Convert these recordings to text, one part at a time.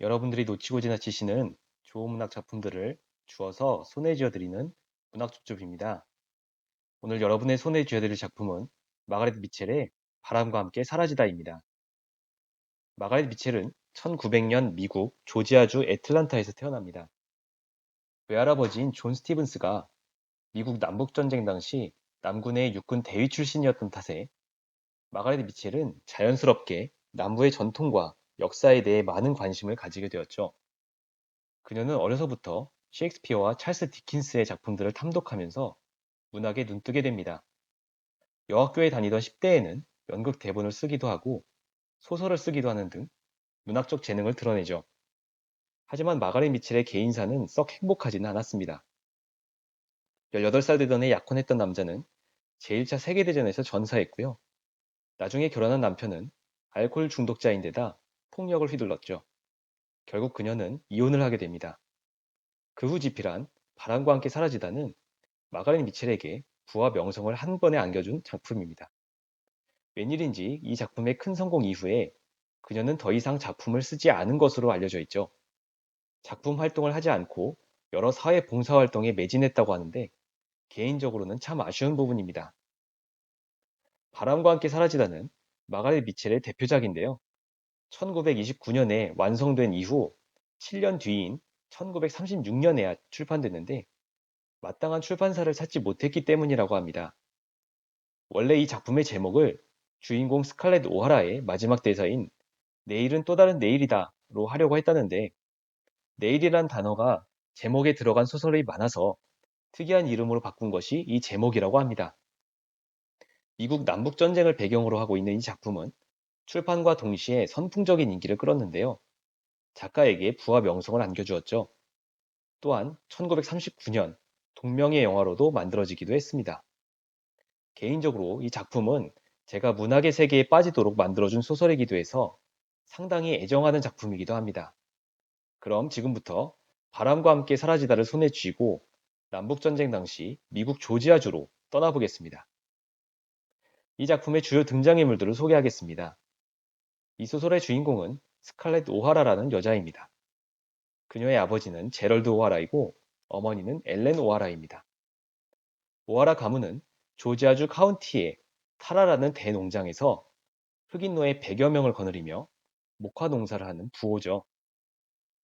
여러분들이 놓치고 지나치시는 좋은 문학 작품들을 주어서 손에 쥐어드리는 문학 줍줍입니다. 오늘 여러분의 손에 쥐어드릴 작품은 마가렛 미첼의 바람과 함께 사라지다입니다. 마가렛 미첼은 1900년 미국 조지아주 애틀란타에서 태어납니다. 외할아버지인 존 스티븐스가 미국 남북전쟁 당시 남군의 육군 대위 출신이었던 탓에 마가렛 미첼은 자연스럽게 남부의 전통과 역사에 대해 많은 관심을 가지게 되었죠. 그녀는 어려서부터 셰익스피어와 찰스 디킨스의 작품들을 탐독하면서 문학에 눈뜨게 됩니다. 여학교에 다니던 10대에는 연극 대본을 쓰기도 하고 소설을 쓰기도 하는 등 문학적 재능을 드러내죠. 하지만 마가렛 미첼의 개인사는 썩 행복하지는 않았습니다. 18살 되던 해 약혼했던 남자는 제1차 세계대전에서 전사했고요. 나중에 결혼한 남편은 알코올 중독자인데다 폭력을 휘둘렀죠. 결국 그녀는 이혼을 하게 됩니다. 그 후 집필한 바람과 함께 사라지다는 마가렛 미첼에게 부와 명성을 한 번에 안겨준 작품입니다. 웬일인지 이 작품의 큰 성공 이후에 그녀는 더 이상 작품을 쓰지 않은 것으로 알려져 있죠. 작품 활동을 하지 않고 여러 사회 봉사 활동에 매진했다고 하는데 개인적으로는 참 아쉬운 부분입니다. 바람과 함께 사라지다는 마가렛 미첼의 대표작인데요. 1929년에 완성된 이후 7년 뒤인 1936년에 출판됐는데 마땅한 출판사를 찾지 못했기 때문이라고 합니다. 원래 이 작품의 제목을 주인공 스칼렛 오하라의 마지막 대사인 내일은 또 다른 내일이다로 하려고 했다는데 내일이란 단어가 제목에 들어간 소설이 많아서 특이한 이름으로 바꾼 것이 이 제목이라고 합니다. 미국 남북전쟁을 배경으로 하고 있는 이 작품은 출판과 동시에 선풍적인 인기를 끌었는데요. 작가에게 부와 명성을 안겨주었죠. 또한 1939년 동명의 영화로도 만들어지기도 했습니다. 개인적으로 이 작품은 제가 문학의 세계에 빠지도록 만들어준 소설이기도 해서 상당히 애정하는 작품이기도 합니다. 그럼 지금부터 바람과 함께 사라지다를 손에 쥐고 남북전쟁 당시 미국 조지아주로 떠나보겠습니다. 이 작품의 주요 등장인물들을 소개하겠습니다. 이 소설의 주인공은 스칼렛 오하라라는 여자입니다. 그녀의 아버지는 제럴드 오하라이고 어머니는 엘렌 오하라입니다. 오하라 가문은 조지아주 카운티의 타라라는 대농장에서 흑인 노예 100여 명을 거느리며 목화 농사를 하는 부호죠.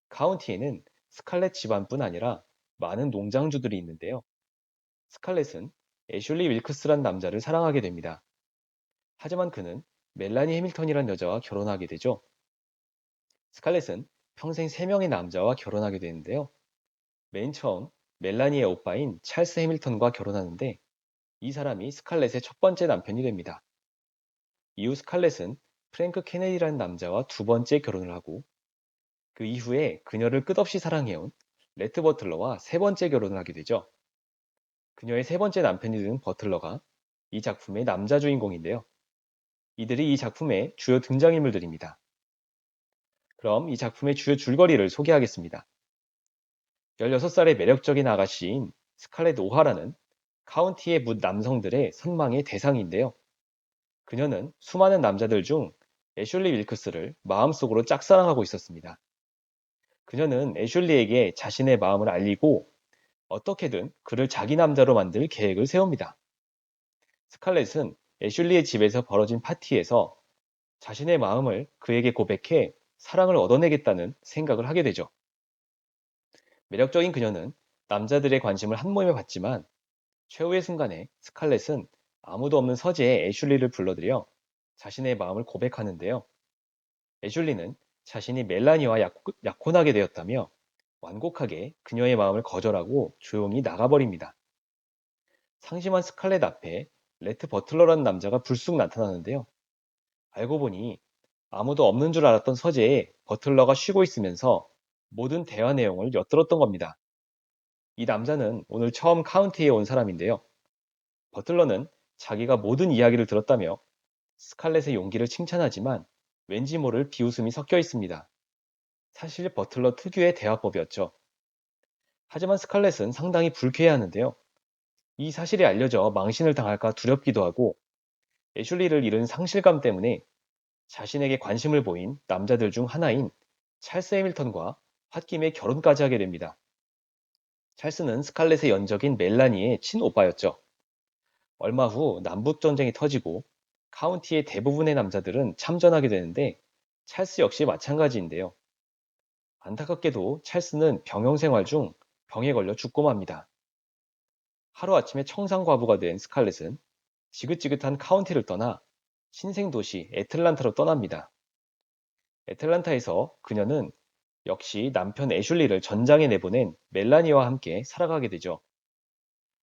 카운티에는 스칼렛 집안뿐 아니라 많은 농장주들이 있는데요. 스칼렛은 애슐리 윌크스란 남자를 사랑하게 됩니다. 하지만 그는 멜라니 해밀턴이란 여자와 결혼하게 되죠. 스칼렛은 평생 3명의 남자와 결혼하게 되는데요. 맨 처음 멜라니의 오빠인 찰스 해밀턴과 결혼하는데 이 사람이 스칼렛의 첫 번째 남편이 됩니다. 이후 스칼렛은 프랭크 케네디라는 남자와 두 번째 결혼을 하고 그 이후에 그녀를 끝없이 사랑해온 레트 버틀러와 세 번째 결혼을 하게 되죠. 그녀의 세 번째 남편이 된 버틀러가 이 작품의 남자 주인공인데요. 이들이 이 작품의 주요 등장인물들입니다. 그럼 이 작품의 주요 줄거리를 소개하겠습니다. 16살의 매력적인 아가씨인 스칼렛 오하라는 카운티의 묻 남성들의 선망의 대상인데요. 그녀는 수많은 남자들 중 애슐리 윌크스를 마음속으로 짝사랑하고 있었습니다. 그녀는 애슐리에게 자신의 마음을 알리고 어떻게든 그를 자기 남자로 만들 계획을 세웁니다. 스칼렛은 애슐리의 집에서 벌어진 파티에서 자신의 마음을 그에게 고백해 사랑을 얻어내겠다는 생각을 하게 되죠. 매력적인 그녀는 남자들의 관심을 한 몸에 받지만 최후의 순간에 스칼렛은 아무도 없는 서재에 애슐리를 불러들여 자신의 마음을 고백하는데요. 애슐리는 자신이 멜라니와 약혼하게 되었다며 완곡하게 그녀의 마음을 거절하고 조용히 나가버립니다. 상심한 스칼렛 앞에 레트 버틀러라는 남자가 불쑥 나타나는데요. 알고 보니 아무도 없는 줄 알았던 서재에 버틀러가 쉬고 있으면서 모든 대화 내용을 엿들었던 겁니다. 이 남자는 오늘 처음 카운티에 온 사람인데요. 버틀러는 자기가 모든 이야기를 들었다며 스칼렛의 용기를 칭찬하지만 왠지 모를 비웃음이 섞여 있습니다. 사실 버틀러 특유의 대화법이었죠. 하지만 스칼렛은 상당히 불쾌해하는데요. 이 사실이 알려져 망신을 당할까 두렵기도 하고 애슐리를 잃은 상실감 때문에 자신에게 관심을 보인 남자들 중 하나인 찰스 해밀턴과 홧김에 결혼까지 하게 됩니다. 찰스는 스칼렛의 연적인 멜라니의 친오빠였죠. 얼마 후 남북전쟁이 터지고 카운티의 대부분의 남자들은 참전하게 되는데 찰스 역시 마찬가지인데요. 안타깝게도 찰스는 병영 생활 중 병에 걸려 죽고 맙니다. 하루아침에 청산과부가 된 스칼렛은 지긋지긋한 카운티를 떠나 신생도시 애틀란타로 떠납니다. 애틀란타에서 그녀는 역시 남편 애슐리를 전장에 내보낸 멜라니와 함께 살아가게 되죠.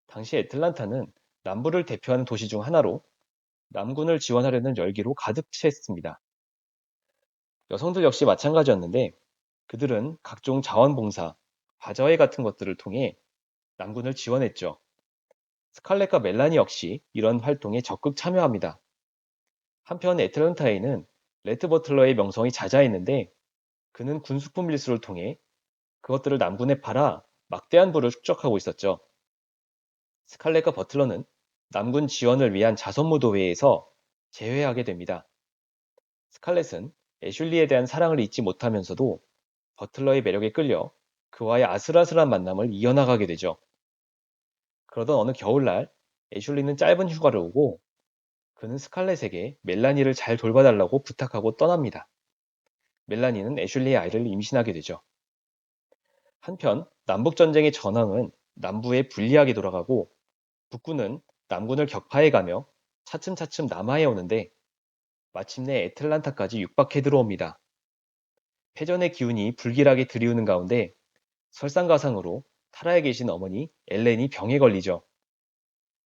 당시 애틀란타는 남부를 대표하는 도시 중 하나로 남군을 지원하려는 열기로 가득 찼습니다. 여성들 역시 마찬가지였는데 그들은 각종 자원봉사, 바자회 같은 것들을 통해 남군을 지원했죠. 스칼렛과 멜라니 역시 이런 활동에 적극 참여합니다. 한편 애틀란타에는 레트 버틀러의 명성이 자자했는데 그는 군수품 밀수를 통해 그것들을 남군에 팔아 막대한 부를 축적하고 있었죠. 스칼렛과 버틀러는 남군 지원을 위한 자선무도회에서 제외하게 됩니다. 스칼렛은 애슐리에 대한 사랑을 잊지 못하면서도 버틀러의 매력에 끌려 그와의 아슬아슬한 만남을 이어나가게 되죠. 그러던 어느 겨울날 애슐리는 짧은 휴가를 오고 그는 스칼렛에게 멜라니를 잘 돌봐달라고 부탁하고 떠납니다. 멜라니는 애슐리의 아이를 임신하게 되죠. 한편 남북전쟁의 전황은 남부에 불리하게 돌아가고 북군은 남군을 격파해가며 차츰차츰 남하해 오는데 마침내 애틀란타까지 육박해 들어옵니다. 패전의 기운이 불길하게 들이우는 가운데 설상가상으로 타라에 계신 어머니 엘렌이 병에 걸리죠.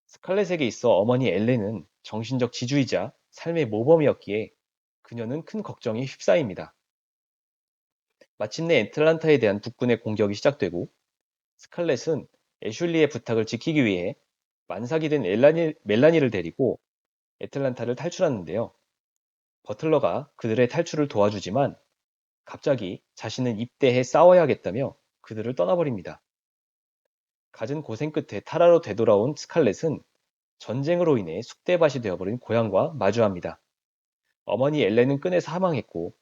스칼렛에게 있어 어머니 엘렌은 정신적 지주이자 삶의 모범이었기에 그녀는 큰 걱정에 휩싸입니다. 마침내 애틀란타에 대한 북군의 공격이 시작되고 스칼렛은 애슐리의 부탁을 지키기 위해 만삭이 된 멜라니를 데리고 애틀란타를 탈출하는데요. 버틀러가 그들의 탈출을 도와주지만 갑자기 자신은 입대해 싸워야겠다며 그들을 떠나버립니다. 갖은 고생 끝에 타라로 되돌아온 스칼렛은 전쟁으로 인해 쑥대밭이 되어버린 고향과 마주합니다. 어머니 엘렌은 끈에 사망했고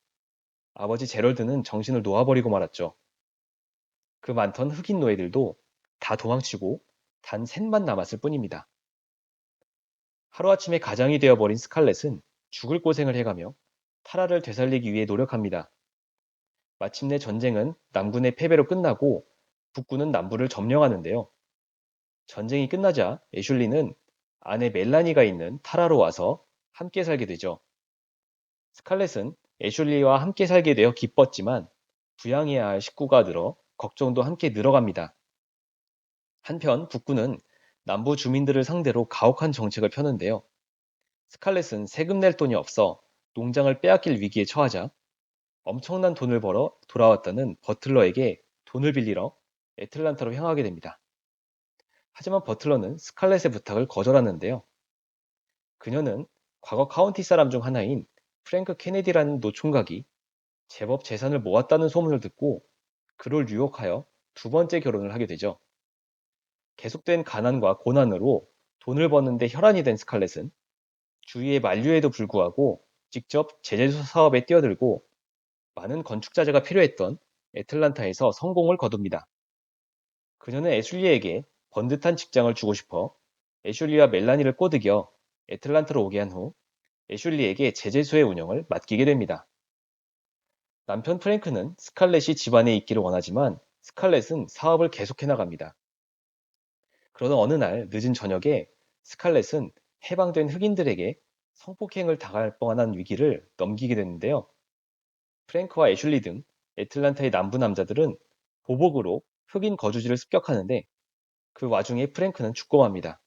아버지 제럴드는 정신을 놓아버리고 말았죠. 그 많던 흑인 노예들도 다 도망치고 단 셋만 남았을 뿐입니다. 하루아침에 가장이 되어버린 스칼렛은 죽을 고생을 해가며 타라를 되살리기 위해 노력합니다. 마침내 전쟁은 남군의 패배로 끝나고 북군은 남부를 점령하는데요. 전쟁이 끝나자 애슐리는 아내 멜라니가 있는 타라로 와서 함께 살게 되죠. 스칼렛은 애슐리와 함께 살게 되어 기뻤지만 부양해야 할 식구가 늘어 걱정도 함께 늘어갑니다. 한편 북군은 남부 주민들을 상대로 가혹한 정책을 펴는데요. 스칼렛은 세금 낼 돈이 없어 농장을 빼앗길 위기에 처하자 엄청난 돈을 벌어 돌아왔다는 버틀러에게 돈을 빌리러 애틀란타로 향하게 됩니다. 하지만 버틀러는 스칼렛의 부탁을 거절하는데요. 그녀는 과거 카운티 사람 중 하나인 프랭크 케네디라는 노총각이 제법 재산을 모았다는 소문을 듣고 그를 유혹하여 두 번째 결혼을 하게 되죠. 계속된 가난과 고난으로 돈을 버는데 혈안이 된 스칼렛은 주위의 만류에도 불구하고 직접 제재소 사업에 뛰어들고 많은 건축 자재가 필요했던 애틀란타에서 성공을 거둡니다. 그녀는 애슐리에게 번듯한 직장을 주고 싶어 애슐리와 멜라니를 꼬드겨 애틀란타로 오게 한 후 애슐리에게 제재소의 운영을 맡기게 됩니다. 남편 프랭크는 스칼렛이 집안에 있기를 원하지만 스칼렛은 사업을 계속해 나갑니다. 그러던 어느 날 늦은 저녁에 스칼렛은 해방된 흑인들에게 성폭행을 당할 뻔한 위기를 넘기게 되는데요. 프랭크와 애슐리 등 애틀란타의 남부 남자들은 보복으로 흑인 거주지를 습격하는데 그 와중에 프랭크는 죽고 맙니다.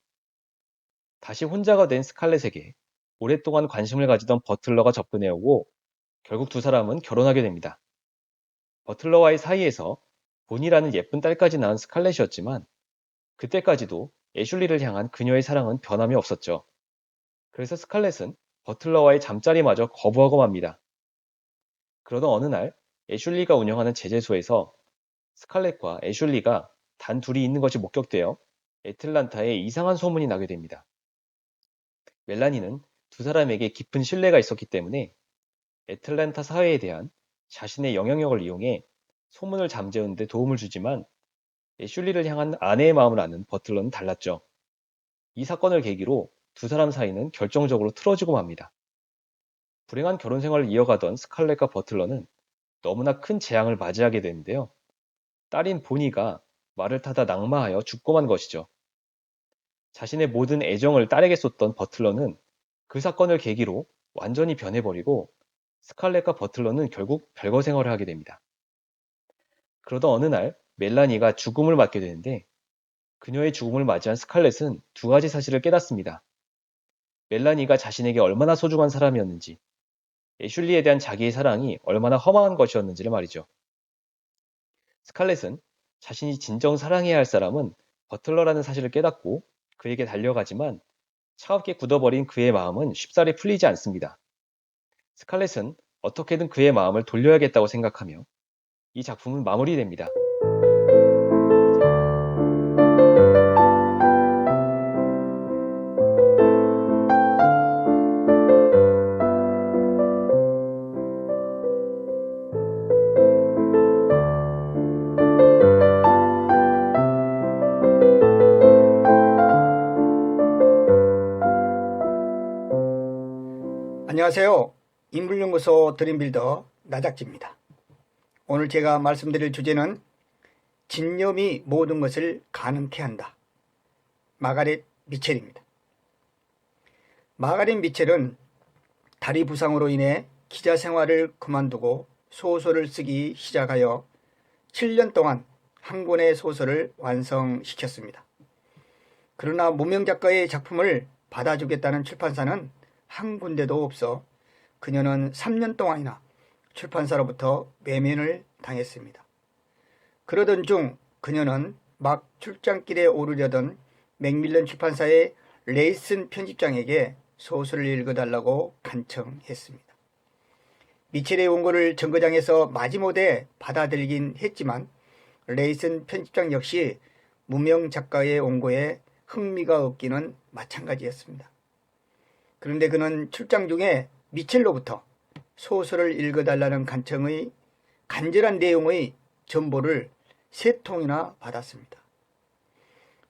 다시 혼자가 된 스칼렛에게 오랫동안 관심을 가지던 버틀러가 접근해오고 결국 두 사람은 결혼하게 됩니다. 버틀러와의 사이에서 본이라는 예쁜 딸까지 낳은 스칼렛이었지만 그때까지도 애슐리를 향한 그녀의 사랑은 변함이 없었죠. 그래서 스칼렛은 버틀러와의 잠자리마저 거부하고 맙니다. 그러던 어느 날 애슐리가 운영하는 제재소에서 스칼렛과 애슐리가 단 둘이 있는 것이 목격되어 애틀란타에 이상한 소문이 나게 됩니다. 멜라니는 두 사람에게 깊은 신뢰가 있었기 때문에 애틀란타 사회에 대한 자신의 영향력을 이용해 소문을 잠재우는 데 도움을 주지만 슐리를 향한 아내의 마음을 아는 버틀러는 달랐죠. 이 사건을 계기로 두 사람 사이는 결정적으로 틀어지고 맙니다. 불행한 결혼 생활을 이어가던 스칼렛과 버틀러는 너무나 큰 재앙을 맞이하게 되는데요. 딸인 보니가 말을 타다 낙마하여 죽고 만 것이죠. 자신의 모든 애정을 딸에게 쏟던 버틀러는 그 사건을 계기로 완전히 변해버리고 스칼렛과 버틀러는 결국 별거 생활을 하게 됩니다. 그러던 어느 날 멜라니가 죽음을 맞게 되는데 그녀의 죽음을 맞이한 스칼렛은 두 가지 사실을 깨닫습니다. 멜라니가 자신에게 얼마나 소중한 사람이었는지, 애슐리에 대한 자기의 사랑이 얼마나 허망한 것이었는지를 말이죠. 스칼렛은 자신이 진정 사랑해야 할 사람은 버틀러라는 사실을 깨닫고 그에게 달려가지만 차갑게 굳어버린 그의 마음은 쉽사리 풀리지 않습니다. 스칼렛은 어떻게든 그의 마음을 돌려야겠다고 생각하며 이 작품은 마무리됩니다. 안녕하세요. 인물연구소 드림빌더 나작지입니다. 오늘 제가 말씀드릴 주제는 진념이 모든 것을 가능케 한다. 마가렛 미첼입니다. 마가렛 미첼은 다리 부상으로 인해 기자 생활을 그만두고 소설을 쓰기 시작하여 7년 동안 한 권의 소설을 완성시켰습니다. 그러나 무명 작가의 작품을 받아주겠다는 출판사는 한 군데도 없어 그녀는 3년 동안이나 출판사로부터 외면을 당했습니다. 그러던 중 그녀는 막 출장길에 오르려던 맥밀런 출판사의 레이슨 편집장에게 소설을 읽어달라고 간청했습니다. 미첼의 원고를 정거장에서 마지못해 받아들이긴 했지만 레이슨 편집장 역시 무명 작가의 원고에 흥미가 없기는 마찬가지였습니다. 그런데 그는 출장 중에 미첼로부터 소설을 읽어달라는 간절한 내용의 전보를 3통이나 받았습니다.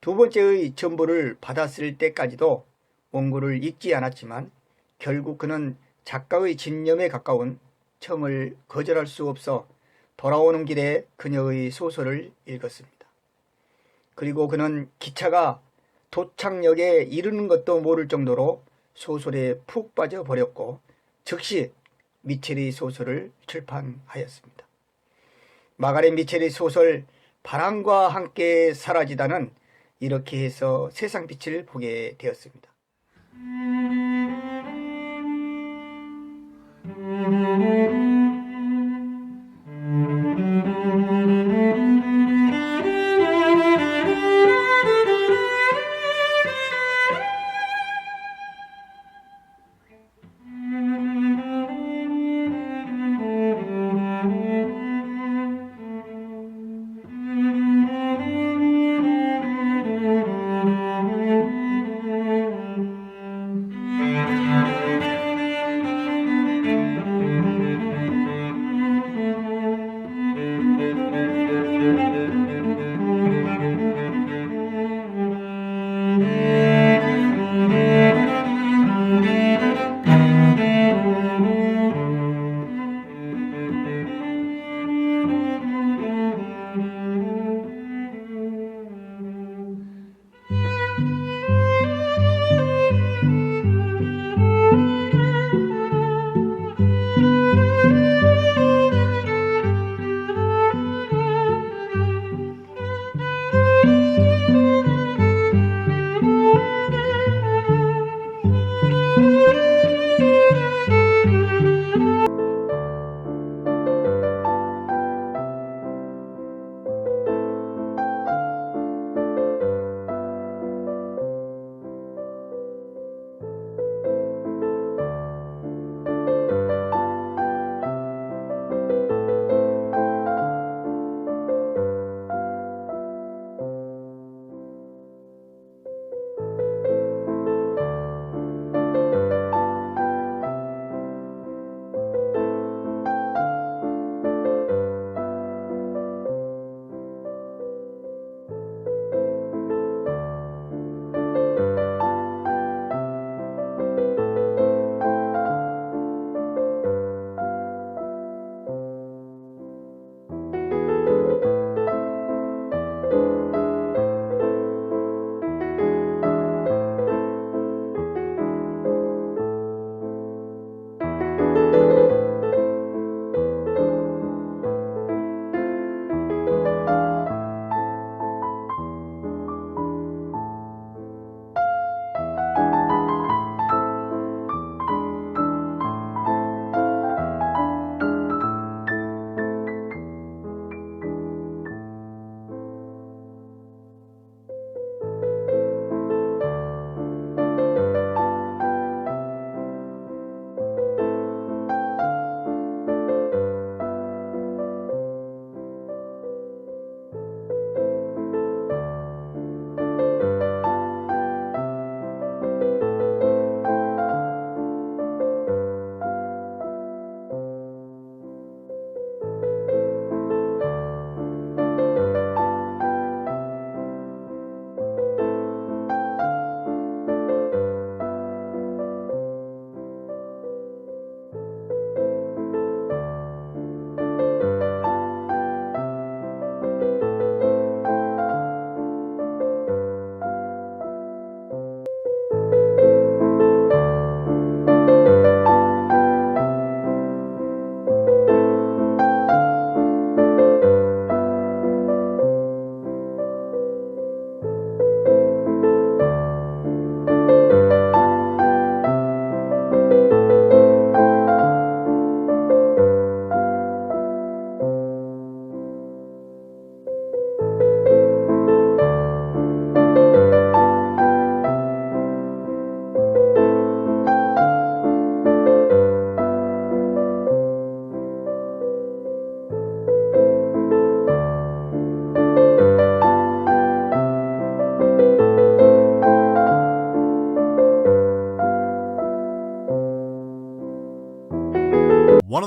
두 번째의 전보를 받았을 때까지도 원고를 읽지 않았지만 결국 그는 작가의 진념에 가까운 청을 거절할 수 없어 돌아오는 길에 그녀의 소설을 읽었습니다. 그리고 그는 기차가 도착역에 이르는 것도 모를 정도로 소설에 푹 빠져버렸고 즉시 미첼의 소설을 출판하였습니다. 마가렛 미첼의 소설 바람과 함께 사라지다는 이렇게 해서 세상 빛을 보게 되었습니다.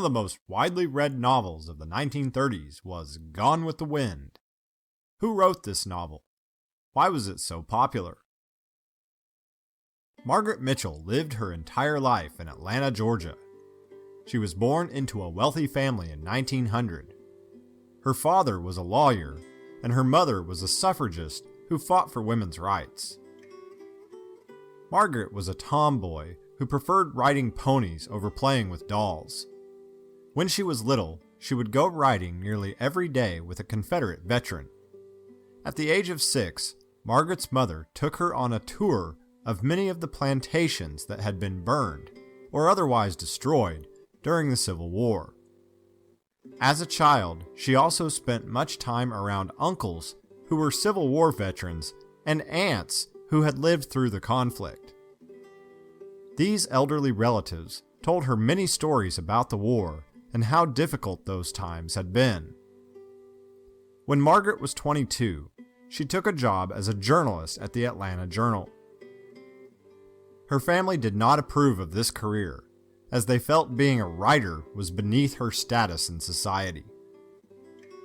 of the most widely read novels of the 1930s was Gone with the Wind. Who wrote this novel? Why was it so popular? Margaret Mitchell lived her entire life in Atlanta, Georgia. She was born into a wealthy family in 1900. Her father was a lawyer, and her mother was a suffragist who fought for women's rights. Margaret was a tomboy who preferred riding ponies over playing with dolls. When she was little, she would go riding nearly every day with a Confederate veteran. At the age of 6, Margaret's mother took her on a tour of many of the plantations that had been burned or otherwise destroyed during the Civil War. As a child, she also spent much time around uncles who were Civil War veterans and aunts who had lived through the conflict. These elderly relatives told her many stories about the war and how difficult those times had been. When Margaret was 22, she took a job as a journalist at the Atlanta Journal. Her family did not approve of this career, as they felt being a writer was beneath her status in society.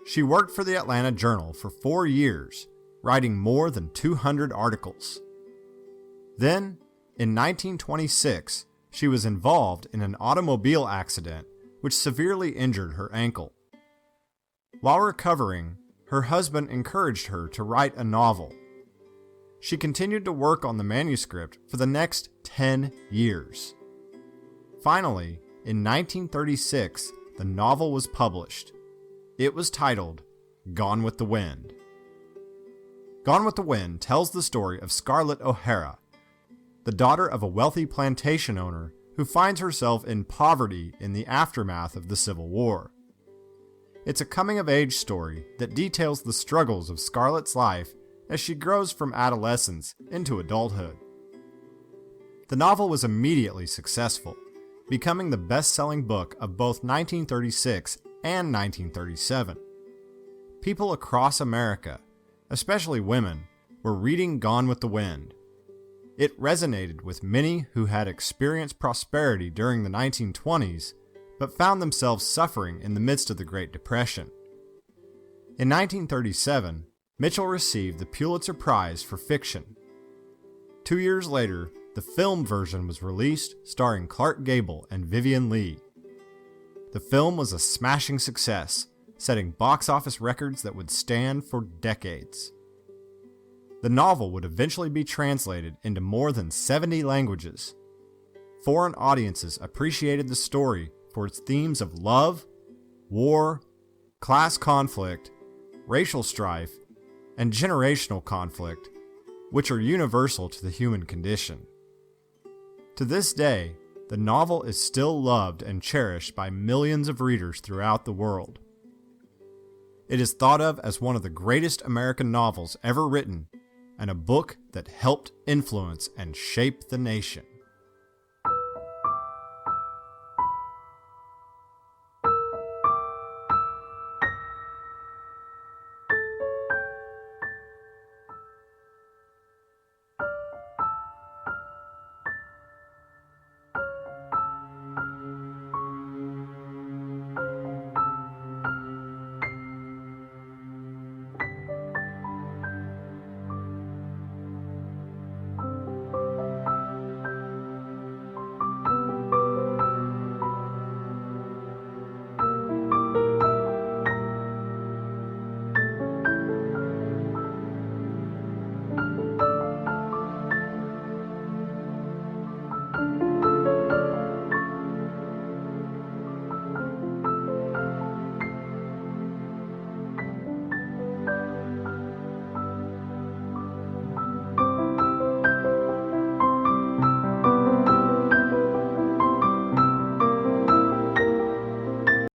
She worked for the Atlanta Journal for 4 years, writing more than 200 articles. Then, in 1926, she was involved in an automobile accident which severely injured her ankle. While recovering, her husband encouraged her to write a novel. She continued to work on the manuscript for the next 10 years. Finally, in 1936, the novel was published. It was titled Gone with the Wind. Gone with the Wind tells the story of Scarlett O'Hara, the daughter of a wealthy plantation owner who finds herself in poverty in the aftermath of the Civil War. It's a coming-of-age story that details the struggles of Scarlett's life as she grows from adolescence into adulthood. The novel was immediately successful, becoming the best-selling book of both 1936 and 1937. People across America, especially women, were reading Gone with the Wind. It resonated with many who had experienced prosperity during the 1920s, but found themselves suffering in the midst of the Great Depression. In 1937, Mitchell received the Pulitzer Prize for fiction. 2 years later, the film version was released, starring Clark Gable and Vivien Leigh. The film was a smashing success, setting box office records that would stand for decades. The novel would eventually be translated into more than 70 languages. Foreign audiences appreciated the story for its themes of love, war, class conflict, racial strife, and generational conflict, which are universal to the human condition. To this day, the novel is still loved and cherished by millions of readers throughout the world. It is thought of as one of the greatest American novels ever written, and a book that helped influence and shape the nation.